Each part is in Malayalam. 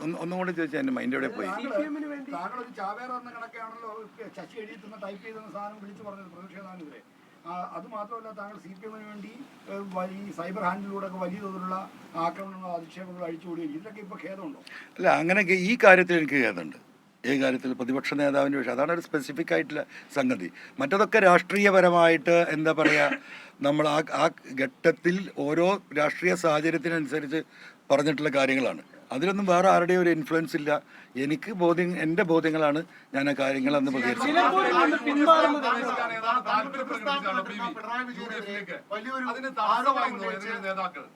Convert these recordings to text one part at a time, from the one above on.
ഒന്നും കൂടി ചോദിച്ചാൽ എൻ്റെ മൈൻഡ് എവിടെ പോയി? താങ്കൾ ഒരു ചാവേറ എന്ന കണക്കാണല്ലോ ശശി എഴുതിത്തുന്ന ടൈപ്പ് ചെയ്തെന്ന സാധനം വിളിച്ചു പറഞ്ഞത് പ്രതിഷേധാനെതിരെ. അത് മാത്രമല്ല, താങ്കൾ CPM വേണ്ടി ഈ സൈബർ ഹാൻഡിലൂടെ ഒക്കെ വലിയ തോതിലുള്ള ആക്രമണങ്ങളോ അധിക്ഷേപങ്ങളോ അഴിച്ചുകൂടി, ഇതിലൊക്കെ ഇപ്പോൾ ഖേദമുണ്ടോ? അല്ല, അങ്ങനെയൊക്കെ ഈ കാര്യത്തിൽ എനിക്ക് ഖേദമുണ്ട്. ഈ കാര്യത്തിൽ പ്രതിപക്ഷ നേതാവിൻ്റെ വിഷയം അതാണ് ഒരു സ്പെസിഫിക് ആയിട്ടുള്ള സംഗതി. മറ്റതൊക്കെ രാഷ്ട്രീയപരമായിട്ട് എന്താ പറയുക, നമ്മൾ ആ ഘട്ടത്തിൽ ഓരോ രാഷ്ട്രീയ സാഹചര്യത്തിനനുസരിച്ച് പറഞ്ഞിട്ടുള്ള കാര്യങ്ങളാണ്. അതിലൊന്നും വേറെ ആരുടെയും ഒരു ഇൻഫ്ലുവൻസ് ഇല്ല. എനിക്ക് എൻ്റെ ബോധ്യങ്ങളാണ് ഞാൻ ആ കാര്യങ്ങൾ അന്ന് പ്രതികരിച്ചത്.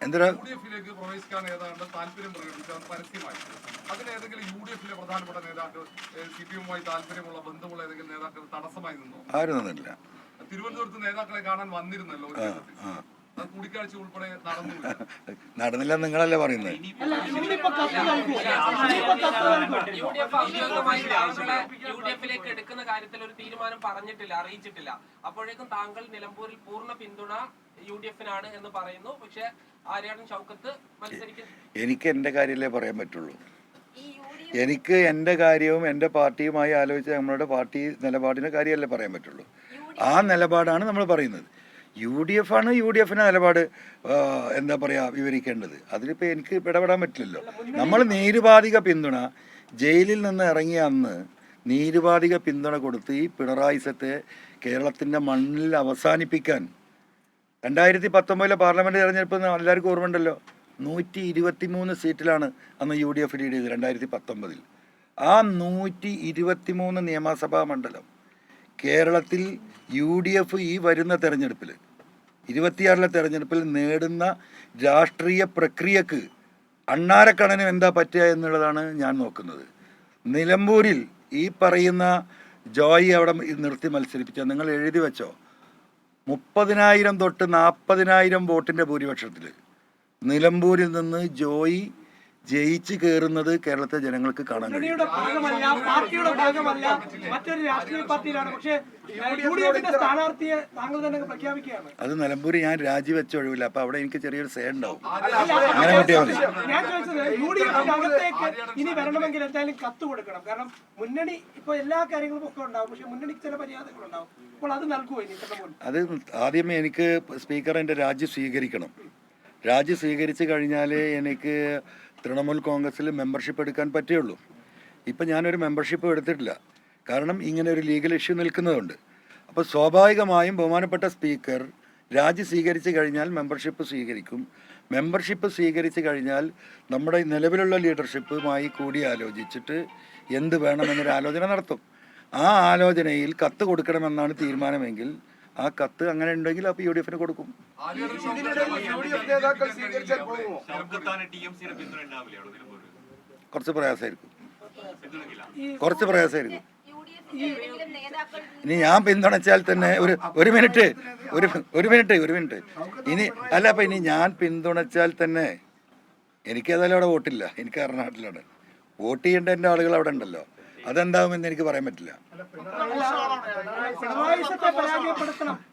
എന്തിനാ ആരും നിന്നില്ല. തിരുവനന്തപുരത്ത് നേതാക്കളെ കാണാൻ വന്നിരുന്നല്ലോ, കൂടിക്കാഴ്ച ഉൾപ്പെടെ നടന്നില്ല നിങ്ങളല്ലേ പറയുന്നത്? യുഡിഎഫിലേക്ക് എടുക്കുന്ന കാര്യത്തിൽ ഒരു തീരുമാനം പറഞ്ഞിട്ടില്ല, അറിയിച്ചിട്ടില്ല. അപ്പോഴേക്കും താങ്കൾ നിലമ്പൂരിൽ പൂർണ്ണ പിന്തുണ യുഡിഎഫിനാണ് എന്ന് പറയുന്നു. പക്ഷെ ആര്യാടൻ ഷൗക്കത്ത് മത്സരിക്കും. എനിക്ക് എൻ്റെ കാര്യമല്ലേ പറയാൻ പറ്റുള്ളൂ. എനിക്ക് എൻ്റെ കാര്യവും എൻ്റെ പാർട്ടിയുമായി ആലോചിച്ച് നമ്മളുടെ പാർട്ടി നിലപാടിൻ്റെ കാര്യമല്ലേ പറയാൻ പറ്റുള്ളൂ. ആ നിലപാടാണ് നമ്മൾ പറയുന്നത്. UDF ആണ് UDFിൻ്റെ നിലപാട് എന്താ പറയുക വിവരിക്കേണ്ടത്. അതിലിപ്പോൾ എനിക്ക് ഇടപെടാൻ പറ്റില്ലല്ലോ. നമ്മൾ നിരുപാധിക പിന്തുണ ജയിലിൽ നിന്ന് ഇറങ്ങിയ അന്ന് നിരുപാധിക പിന്തുണ കൊടുത്ത് ഈ പിണറായിസത്തെ കേരളത്തിൻ്റെ മണ്ണിൽ അവസാനിപ്പിക്കാൻ 2019 പാർലമെൻറ്റ് തെരഞ്ഞെടുപ്പ് എല്ലാവർക്കും ഓർമ്മയുണ്ടല്ലോ. 123 സീറ്റിലാണ് അന്ന് UDF ലീഡ് ചെയ്തത് 2019. ആ 123 നിയമസഭാ മണ്ഡലം കേരളത്തിൽ UDF ഈ വരുന്ന തെരഞ്ഞെടുപ്പിൽ 26 തെരഞ്ഞെടുപ്പിൽ നേടുന്ന രാഷ്ട്രീയ പ്രക്രിയക്ക് അണ്ണാരക്കണ്ണനും എന്താ പറ്റുക എന്നുള്ളതാണ് ഞാൻ നോക്കുന്നത്. നിലമ്പൂരിൽ ഈ പറയുന്ന ജോയി അവിടെ നിർത്തി മത്സരിപ്പിച്ച നിങ്ങൾ എഴുതി വെച്ചോ, 30,000 തൊട്ട് 40,000 വോട്ടിൻ്റെ ഭൂരിപക്ഷത്തിൽ നിലമ്പൂരിൽ നിന്ന് ജോയി ജയിച്ച് കയറുന്നത് കേരളത്തിലെ ജനങ്ങൾക്ക് കാണാൻ കഴിയും. പാർട്ടിയുടെ ഭാഗമല്ല, മറ്റൊരു രാഷ്ട്രീയ പാർട്ടിയിലാണ്. പക്ഷേ സ്ഥാനാർത്ഥിയെ താങ്കൾ തന്നെ പ്രഖ്യാപിക്കുകയാണ്. അത് നിലമ്പൂർ ഞാൻ രാജിവെച്ച ഒഴിവില്ല. അപ്പൊ അവിടെ എനിക്ക് ചെറിയൊരു സേ ഉണ്ടാവും. അങ്ങനെ പറ്റിയാൽ മതി. ഞാൻ ചോദിച്ചത് UDFിനകത്തേക്ക് ഇനി വരണമെങ്കിൽ എന്തായാലും കത്ത് കൊടുക്കണം. കാരണം മുന്നണി ഇപ്പൊ എല്ലാ കാര്യങ്ങളും ഒക്കെ ഉണ്ടാവും, പക്ഷെ മുന്നണിക്ക് ചില മര്യാദകളുണ്ടാവും. അപ്പോൾ അത് നൽകുമോ ഇനി? അത് ആദ്യമേ എനിക്ക് സ്പീക്കർ എൻ്റെ രാജി സ്വീകരിക്കണം. രാജി സ്വീകരിച്ച് കഴിഞ്ഞാൽ എനിക്ക് തൃണമൂൽ കോൺഗ്രസ്സിൽ മെമ്പർഷിപ്പ് എടുക്കാൻ പറ്റുള്ളൂ. ഇപ്പം ഞാനൊരു മെമ്പർഷിപ്പ് എടുത്തിട്ടില്ല, കാരണം ഇങ്ങനെ ഒരു ലീഗൽ ഇഷ്യൂ നിൽക്കുന്നതുകൊണ്ട്. അപ്പോൾ സ്വാഭാവികമായും ബഹുമാനപ്പെട്ട സ്പീക്കർ രാജി സ്വീകരിച്ച് കഴിഞ്ഞാൽ മെമ്പർഷിപ്പ് സ്വീകരിക്കും. മെമ്പർഷിപ്പ് സ്വീകരിച്ച് കഴിഞ്ഞാൽ നമ്മുടെ നിലവിലുള്ള ലീഡർഷിപ്പുമായി കൂടി ആലോചിച്ചിട്ട് എന്ത് വേണമെന്നൊരു ആലോചന നടത്തും. ആ ആലോചനയിൽ കത്ത് കൊടുക്കണമെന്നാണ് തീരുമാനമെങ്കിൽ ആ കത്ത് അങ്ങനെ ഉണ്ടെങ്കിൽ അപ്പോൾ UDFിന് കൊടുക്കും. കുറച്ച് പ്രയാസമായിരിക്കും. ഇനി ഞാൻ പിന്തുണച്ചാൽ തന്നെ ഒരു മിനിറ്റ് ഇനി അല്ല, അപ്പം ഇനി ഞാൻ പിന്തുണച്ചാൽ തന്നെ എനിക്ക് ഏതായാലും അവിടെ വോട്ടില്ല. എനിക്ക് കർണാടകയിലാണ് വോട്ട് ചെയ്യേണ്ട എൻ്റെ ആളുകൾ അവിടെ ഉണ്ടല്ലോ. അതെന്താവുമെന്ന് എനിക്ക് പറയാൻ പറ്റില്ല.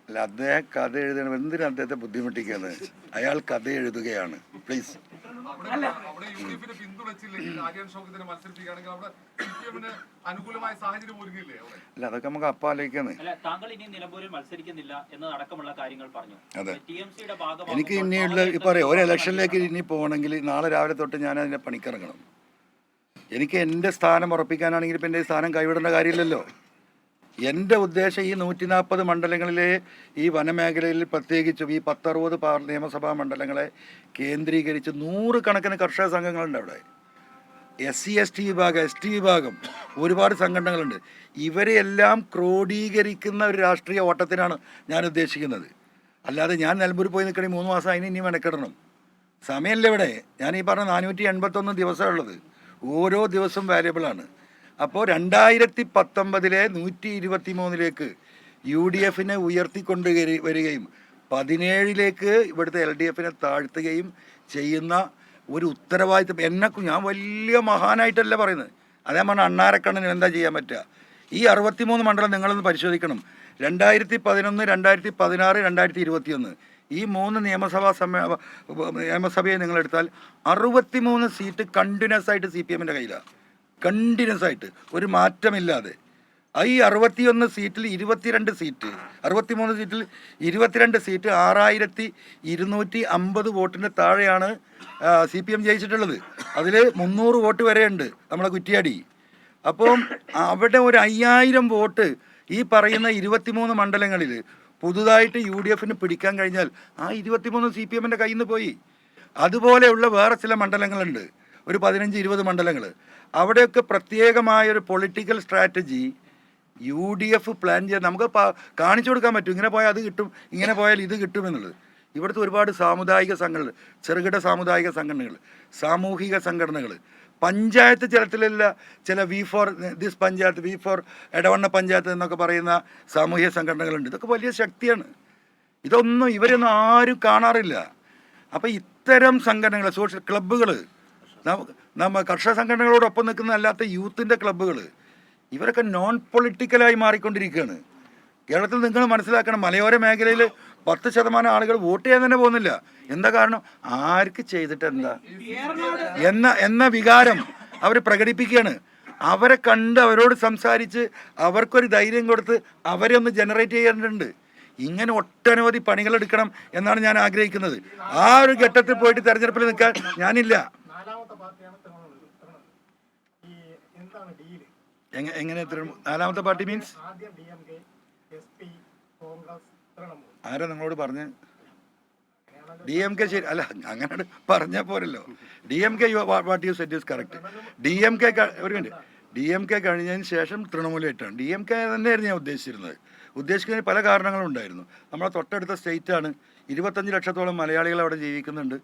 അല്ല, അദ്ദേഹം കഥ എഴുതണം. എന്തിനാ അദ്ദേഹത്തെ ബുദ്ധിമുട്ടിക്കുന്നത്? അയാൾ കഥ എഴുതുകയാണ്. പ്ലീസ്. അല്ല, അതൊക്കെ നമുക്ക് അപ്പം ആലോചിക്കുന്നത്. അതെ, എനിക്ക് ഇനിയുള്ള ഇപ്പം അറിയാം, ഒരു ഇലക്ഷനിലേക്ക് ഇനി പോകണമെങ്കിൽ നാളെ രാവിലെ തൊട്ട് ഞാൻ അതിൻ്റെ പണിക്കിറങ്ങണം. എനിക്ക് എൻ്റെ സ്ഥാനം ഉറപ്പിക്കാനാണെങ്കിൽ ഇപ്പം എൻ്റെ സ്ഥാനം കൈവിടേണ്ട കാര്യമില്ലല്ലോ. എൻ്റെ ഉദ്ദേശം ഈ 140 മണ്ഡലങ്ങളിലെ ഈ വനമേഖലയിൽ പ്രത്യേകിച്ചും ഈ 10-60 നിയമസഭാ മണ്ഡലങ്ങളെ കേന്ദ്രീകരിച്ച് 100 കണക്കിന് കർഷക സംഘങ്ങളുണ്ട് അവിടെ. SC ST വിഭാഗം, ST വിഭാഗം, ഒരുപാട് സംഘടനകളുണ്ട്. ഇവരെല്ലാം ക്രോഡീകരിക്കുന്ന ഒരു രാഷ്ട്രീയ ഓട്ടത്തിനാണ് ഞാൻ ഉദ്ദേശിക്കുന്നത്. അല്ലാതെ ഞാൻ നിലമ്പൂർ പോയി നിൽക്കണമെങ്കിൽ 3 മാസം അതിന് ഇനി മെനക്കെടണം. സമയമല്ല ഇവിടെ. ഞാൻ ഈ പറഞ്ഞ 481 ദിവസമേ ഉള്ളത്. ഓരോ ദിവസവും വാല്യബിളാണ്. അപ്പോൾ 2019 123 UDFിനെ ഉയർത്തിക്കൊണ്ട് വരികയും 17 ഇവിടുത്തെ LDFിനെ താഴ്ത്തുകയും ചെയ്യുന്ന ഒരു ഉത്തരവാദിത്വം ഞാൻ വലിയ മഹാനായിട്ടല്ല പറയുന്നത്. അതേ പറഞ്ഞാൽ അണ്ണാരക്കണ്ണന് എന്താ ചെയ്യാൻ പറ്റുക? ഈ 63 മണ്ഡലം നിങ്ങളൊന്ന് പരിശോധിക്കണം. 2011, 2016, 2021 ഈ 3 നിയമസഭയെ നിങ്ങളെടുത്താൽ 63 സീറ്റ് കണ്ടിന്യൂസ് ആയിട്ട് CPM-ൻ്റെ കയ്യിലാണ്. കണ്ടിന്യൂസ് ആയിട്ട് ഒരു മാറ്റമില്ലാതെ. ഈ 61 സീറ്റിൽ 22 സീറ്റ്, 63 സീറ്റിൽ 22 സീറ്റ് 6250 വോട്ടിൻ്റെ താഴെയാണ് CPM ജയിച്ചിട്ടുള്ളത്. അതിൽ 300 വോട്ട് വരെയുണ്ട് നമ്മളെ കുറ്റിയാടി. അപ്പം അവിടെ ഒരു 5000 വോട്ട് ഈ പറയുന്ന 23 മണ്ഡലങ്ങളിൽ പുതുതായിട്ട് UDF-ന് പിടിക്കാൻ കഴിഞ്ഞാൽ ആ 23 CPM-ൻ്റെ കയ്യിൽ നിന്ന് പോയി. അതുപോലെയുള്ള വേറെ ചില മണ്ഡലങ്ങളുണ്ട്, ഒരു 15-20 മണ്ഡലങ്ങൾ. അവിടെയൊക്കെ പ്രത്യേകമായൊരു പൊളിറ്റിക്കൽ സ്ട്രാറ്റജി UDF പ്ലാൻ ചെയ്യാൻ നമുക്ക് കാണിച്ചു കൊടുക്കാൻ പറ്റും. ഇങ്ങനെ പോയാൽ അത് കിട്ടും, ഇങ്ങനെ പോയാൽ ഇത് കിട്ടുമെന്നുള്ളത്. ഇവിടുത്തെ ഒരുപാട് സാമുദായിക സംഘടനകൾ, ചെറുകിട സാമുദായിക സംഘടനകൾ, സാമൂഹിക സംഘടനകൾ, പഞ്ചായത്ത് തലത്തിലുള്ള ചില V4 this panchayat, V4 Edavanna panchayat എന്നൊക്കെ പറയുന്ന സാമൂഹിക സംഘടനകളുണ്ട്. ഇതൊക്കെ വലിയ ശക്തിയാണ്. ഇതൊന്നും ഇവരൊന്നും ആരും കാണാറില്ല. അപ്പോൾ ഇത്തരം സംഘടനകൾ, സോഷ്യൽ ക്ലബ്ബുകൾ, നമ്മ കർഷക സംഘടനകളോടൊപ്പം നിൽക്കുന്ന അല്ലാത്ത യൂത്തിൻ്റെ ക്ലബ്ബുകൾ, ഇവരൊക്കെ നോൺ പൊളിറ്റിക്കലായി മാറിക്കൊണ്ടിരിക്കുകയാണ്. കേരളത്തിൽ നിങ്ങൾ മനസ്സിലാക്കണം, മലയോര മേഖലയിൽ 10% ആളുകൾ വോട്ട് ചെയ്യാൻ തന്നെ പോകുന്നില്ല. എന്താ കാരണം? ആർക്ക് ചെയ്തിട്ട് എന്താ എന്ന വികാരം അവർ പ്രകടിപ്പിക്കുകയാണ്. അവരെ കണ്ട് അവരോട് സംസാരിച്ച് അവർക്കൊരു ധൈര്യം കൊടുത്ത് അവരെ ഒന്ന് ജനറേറ്റ് ചെയ്യേണ്ടതുണ്ട്. ഇങ്ങനെ ഒട്ടനവധി പണികൾ എടുക്കണം എന്നാണ് ഞാൻ ആഗ്രഹിക്കുന്നത്. ആ ഒരു ഘട്ടത്തിൽ പോയിട്ട് തെരഞ്ഞെടുപ്പിൽ നിൽക്കാൻ ഞാനില്ല. എങ്ങനെ നാലാമത്തെ പാർട്ടി മീൻസ് ആരാ നിങ്ങളോട് പറഞ്ഞ്? DMK ശരി അല്ല, അങ്ങനെ പറഞ്ഞാൽ പോരല്ലോ. DMK what you set is correct. DMK ഒരു മിനിറ്റ്, DMK കഴിഞ്ഞതിന് ശേഷം തൃണമൂലായിട്ടാണ്. DMK തന്നെയായിരുന്നു ഞാൻ ഉദ്ദേശിക്കുന്നതിന് പല കാരണങ്ങളും ഉണ്ടായിരുന്നു. നമ്മളെ തൊട്ടടുത്ത സ്റ്റേറ്റാണ്, 25 ലക്ഷത്തോളം മലയാളികൾ അവിടെ ജീവിക്കുന്നുണ്ട്.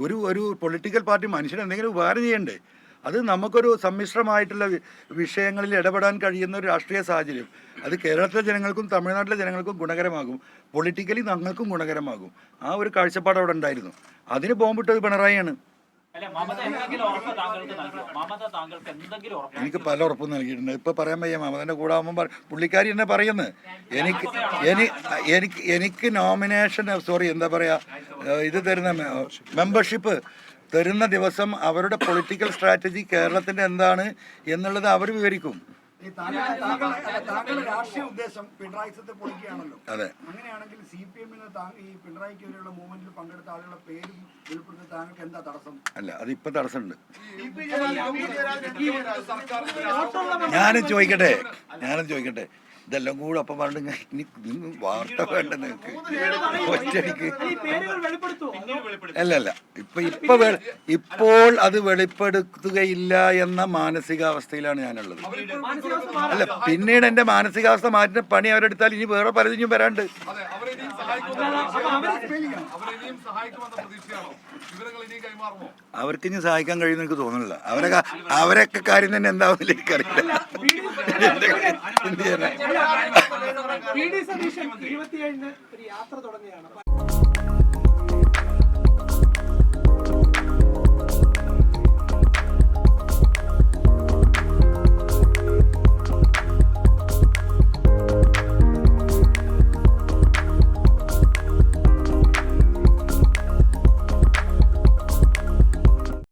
ഒരു പൊളിറ്റിക്കൽ പാർട്ടി മനുഷ്യന് എന്തെങ്കിലും ഉപകാരം ചെയ്യണ്ടേ? അത് നമുക്കൊരു സമ്മിശ്രമായിട്ടുള്ള വിഷയങ്ങളിൽ ഇടപെടാൻ കഴിയുന്ന ഒരു രാഷ്ട്രീയ സാഹചര്യം, അത് കേരളത്തിലെ ജനങ്ങൾക്കും തമിഴ്നാട്ടിലെ ജനങ്ങൾക്കും ഗുണകരമാകും, പൊളിറ്റിക്കലി ഞങ്ങൾക്കും ഗുണകരമാകും. ആ ഒരു കാഴ്ചപ്പാട് അവിടെ ഉണ്ടായിരുന്നു. അതിന് ബോംബിട്ടത് പിണറായിയാണ്. എനിക്ക് പല ഉറപ്പും നൽകിയിട്ടുണ്ട്. ഇപ്പൊ പറയാൻ വയ്യ. മമതന്റെ കൂടെ ആകുമ്പോൾ പുള്ളിക്കാരി എന്നെ പറയുന്നത് എനിക്ക് നോമിനേഷൻ എന്താ പറയാ, ഇത് തരുന്ന മെമ്പർഷിപ്പ് തരുന്ന ദിവസം അവരുടെ പൊളിറ്റിക്കൽ സ്ട്രാറ്റജി കേരളത്തിന്റെ എന്താണ് എന്നുള്ളത് അവർ വിവരിക്കും. താങ്കളുടെ രാഷ്ട്രീയ ഉദ്ദേശം പിണറായി സത്തെ പൊളിക്കുകയാണല്ലോ. അതെ. അങ്ങനെയാണെങ്കിൽ CPM-ന് ഈ പിണറായിക്ക് വരെയുള്ള മൂവ്മെന്റിൽ പങ്കെടുത്ത ആളുകളുടെ പേരും ഉൾപ്പെടുത്തി താങ്കൾക്ക് എന്താ തടസ്സം? അല്ല, അതിപ്പോ തടസ്സമുണ്ട്. ഞാനും ചോദിക്കട്ടെ, ഇതെല്ലാം കൂടെ അപ്പം പറഞ്ഞ ഇനി വാർത്ത വേണ്ട നിങ്ങൾക്ക് ഒറ്റടിക്ക്. അല്ല ഇപ്പോൾ അത് വെളിപ്പെടുത്തുകയില്ല എന്ന മാനസികാവസ്ഥയിലാണ് ഞാനുള്ളത്. അല്ല, പിന്നീട് എൻ്റെ മാനസികാവസ്ഥ മാറ്റുന്ന പണി അവരെടുത്താൽ ഇനി വേറെ പലതിനും വരാണ്ട്. അവർക്ക് ഇനി സഹായിക്കാൻ കഴിയുമെന്ന് എനിക്ക് തോന്നുന്നില്ല. അവരൊക്കെ കാര്യം തന്നെ എന്താവുന്നില്ല എനിക്കറിയില്ല. PD സതീശൻ 27-ന് ഒരു യാത്ര തുടങ്ങുകയാണ്.